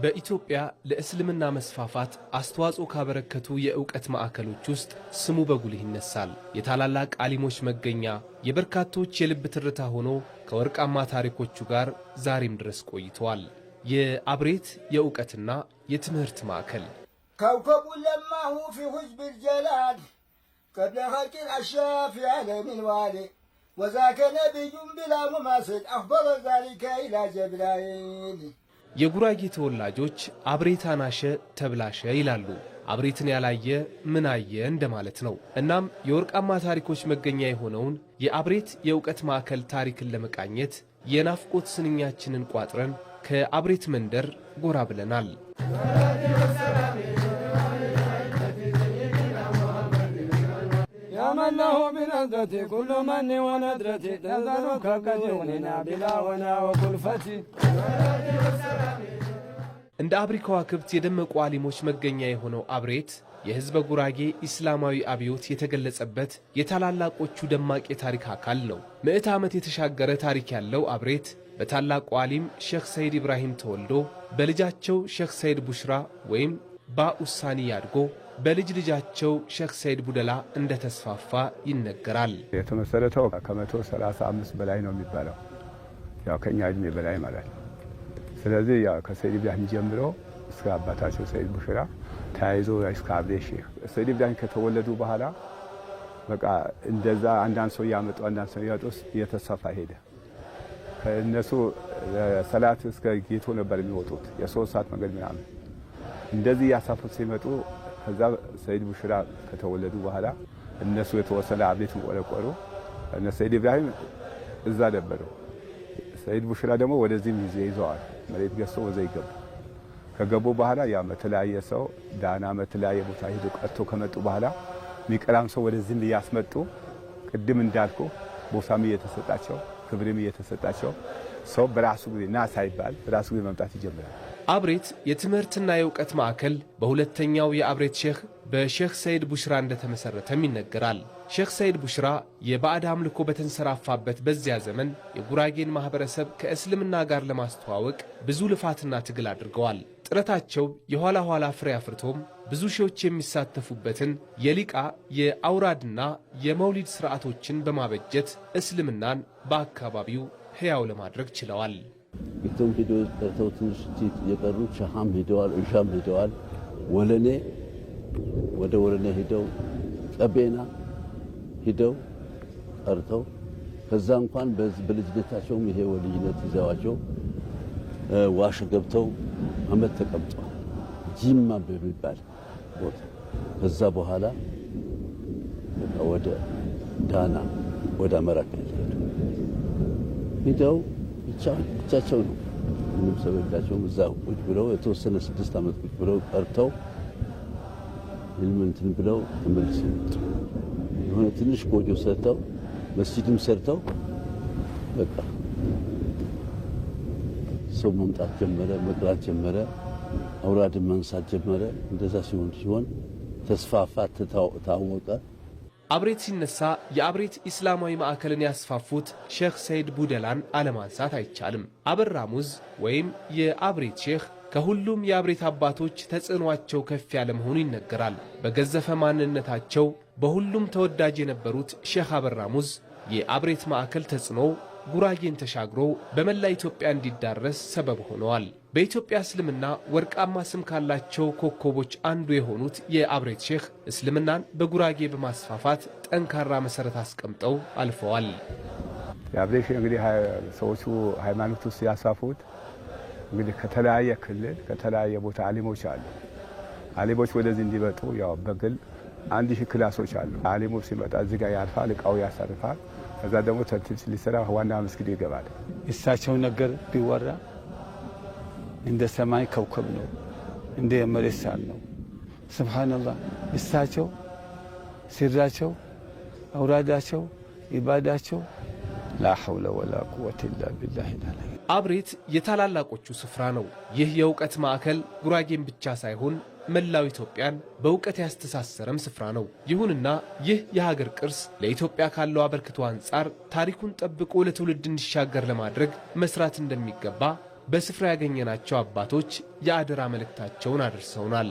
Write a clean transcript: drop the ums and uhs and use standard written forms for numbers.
በኢትዮጵያ ለእስልምና መስፋፋት አስተዋጽኦ ካበረከቱ የእውቀት ማዕከሎች ውስጥ ስሙ በጉልህ ይነሳል። የታላላቅ ዓሊሞች መገኛ፣ የበርካቶች የልብ ትርታ ሆኖ ከወርቃማ ታሪኮቹ ጋር ዛሬም ድረስ ቆይቷል። የአብሬት የእውቀትና የትምህርት ማዕከል كوكب لماه في حزب الجلال قبل خلق الأشياء في عالم الوالي وذاك نبي بلا مماثل أخبر ذلك إلى جبرائيل የጉራጌ ተወላጆች አብሬት አናሸ ተብላሸ ይላሉ። አብሬትን ያላየ ምን አየ እንደማለት ነው። እናም የወርቃማ ታሪኮች መገኛ የሆነውን የአብሬት የእውቀት ማዕከል ታሪክን ለመቃኘት የናፍቆት ስንኛችንን ቋጥረን ከአብሬት መንደር ጎራ ብለናል። ያመናሁ ቢነድረቲ ኩሉ መኒ ወነድረቲ ተዘሩ ከቀዲውኒና ቢላወና ወኩልፈቲ እንደ አብሪ ከዋክብት የደመቁ ዓሊሞች መገኛ የሆነው አብሬት የሕዝበ ጉራጌ ኢስላማዊ አብዮት የተገለጸበት የታላላቆቹ ደማቅ የታሪክ አካል ነው። ምዕተ ዓመት የተሻገረ ታሪክ ያለው አብሬት በታላቁ ዓሊም ሼኽ ሰይድ ኢብራሂም ተወልዶ በልጃቸው ሼኽ ሰይድ ቡሽራ ወይም ባኡሳኒ ያድጎ በልጅ ልጃቸው ሼኽ ሰይድ ቡደላ እንደተስፋፋ ይነገራል። የተመሰረተው ከ135 በላይ ነው የሚባለው፣ ያው ከኛ እድሜ በላይ ማለት ነው። ስለዚህ ያው ከሰይድ ኢብራሂም ጀምሮ እስከ አባታቸው ሰይድ ቡሽራ ተያይዞ እስከ አብሬት ሼኽ ሰይድ ኢብራሂም ከተወለዱ በኋላ በቃ እንደዛ አንዳንድ ሰው ያመጡ አንዳንድ ሰው ያጡስ እየተስፋፋ ሄደ። ከእነሱ ሰላት እስከ ጌቶ ነበር የሚወጡት የ3 ሰዓት መንገድ ምናምን እንደዚህ ያሳፉት ሲመጡ ከዛ ሰይድ ቡሽራ ከተወለዱ በኋላ እነሱ የተወሰነ አብሬትን ቆረቆሩ። እነ ሰይድ ኢብራሂም እዛ ነበሩ። ሰይድ ቡሽራ ደግሞ ወደዚህም ይዘዋል። መሬት ገዝተው ወደ ይገቡ ከገቡ በኋላ ያ መተለያየ ሰው ዳና መተለያየ ቦታ ሄዶ ቀርቶ ከመጡ በኋላ ሚቀራም ሰው ወደዚህም ያስመጡ። ቅድም እንዳልኩ ቦታም እየተሰጣቸው ክብርም እየተሰጣቸው ሰው በራሱ ጊዜ ና ሳይባል በራሱ ጊዜ መምጣት ይጀምራል። አብሬት የትምህርትና የእውቀት ማዕከል በሁለተኛው የአብሬት ሼኽ በሼኽ ሰይድ ቡሽራ እንደተመሰረተም ይነገራል። ሼኽ ሰይድ ቡሽራ የባዕድ አምልኮ በተንሰራፋበት በዚያ ዘመን የጉራጌን ማህበረሰብ ከእስልምና ጋር ለማስተዋወቅ ብዙ ልፋትና ትግል አድርገዋል። ጥረታቸው የኋላ ኋላ ፍሬ አፍርቶም ብዙ ሺዎች የሚሳተፉበትን የሊቃ የአውራድና የመውሊድ ሥርዓቶችን በማበጀት እስልምናን በአካባቢው ሕያው ለማድረግ ችለዋል። ግጥም ሂዶ ቀርተው ትንሽ የቀሩ ሻሃም ሂደዋል፣ እሻም ሂደዋል። ወለኔ ወደ ወለኔ ሂደው ጠቤና ሂደው ቀርተው ከዛ እንኳን በልጅነታቸውም ይሄ ወልጅነት ይዘዋቸው ዋሽ ገብተው አመት ተቀምጠዋል። ጂማ በሚባል ቦታ ከዛ በኋላ ወደ ዳና ወደ አማራ ክልል ሂደው ብቻቸው ነው። ምንም ሰው የላቸውም። እዛው ቁጭ ብለው የተወሰነ 6 ዓመት ቁጭ ብለው ቀርተው እንትን ብለው ተመልሰው የሆነ ትንሽ ጎጆ ሰርተው መስጂድም ሰርተው በቃ ሰው መምጣት ጀመረ፣ መቅራት ጀመረ፣ አውራድን መንሳት ጀመረ። እንደዛ ሲሆን ተስፋፋ፣ ታወቀ። አብሬት ሲነሳ የአብሬት ኢስላማዊ ማዕከልን ያስፋፉት ሼኽ ሰይድ ቡደላን አለማንሳት አይቻልም። አበራ ሙዝ ወይም የአብሬት ሼኽ ከሁሉም የአብሬት አባቶች ተጽዕኗቸው ከፍ ያለ መሆኑ ይነገራል። በገዘፈ ማንነታቸው በሁሉም ተወዳጅ የነበሩት ሼኽ አበራ ሙዝ የአብሬት ማዕከል ተጽዕኖ ጉራጌን ተሻግሮ በመላ ኢትዮጵያ እንዲዳረስ ሰበብ ሆነዋል። በኢትዮጵያ እስልምና ወርቃማ ስም ካላቸው ኮከቦች አንዱ የሆኑት የአብሬት ሼኽ እስልምናን በጉራጌ በማስፋፋት ጠንካራ መሰረት አስቀምጠው አልፈዋል። የአብሬት ሼኽ እንግዲህ ሰዎቹ ሃይማኖት ውስጥ ያስፋፉት እንግዲህ ከተለያየ ክልል ከተለያየ ቦታ ዓሊሞች አሉ። ዓሊሞች ወደዚህ እንዲመጡ ያው በግል 1000 ክላሶች አሉ። ዓሊሙ ሲመጣ እዚህ ጋር ያርፋል፣ እቃው ያሳርፋል። ከዛ ደግሞ ተርቲብ ሊሰራ ዋና መስጊድ ይገባል። እሳቸው ነገር ቢወራ እንደ ሰማይ ከውከብ ነው፣ እንደ መሬት ሳር ነው። ሱብሃንአላህ እሳቸው ሲራቸው፣ አውራዳቸው፣ ኢባዳቸው ላ ሐውለ ወላ ቁወተ ኢላ ቢላሂ አልዓሊ። አብሬት የታላላቆቹ ስፍራ ነው። ይህ የእውቀት ማዕከል ጉራጌን ብቻ ሳይሆን መላው ኢትዮጵያን በእውቀት ያስተሳሰረም ስፍራ ነው። ይሁንና ይህ የሀገር ቅርስ ለኢትዮጵያ ካለው አበርክቶ አንጻር ታሪኩን ጠብቆ ለትውልድ እንዲሻገር ለማድረግ መስራት እንደሚገባ በስፍራ ያገኘናቸው አባቶች የአደራ መልእክታቸውን አድርሰውናል።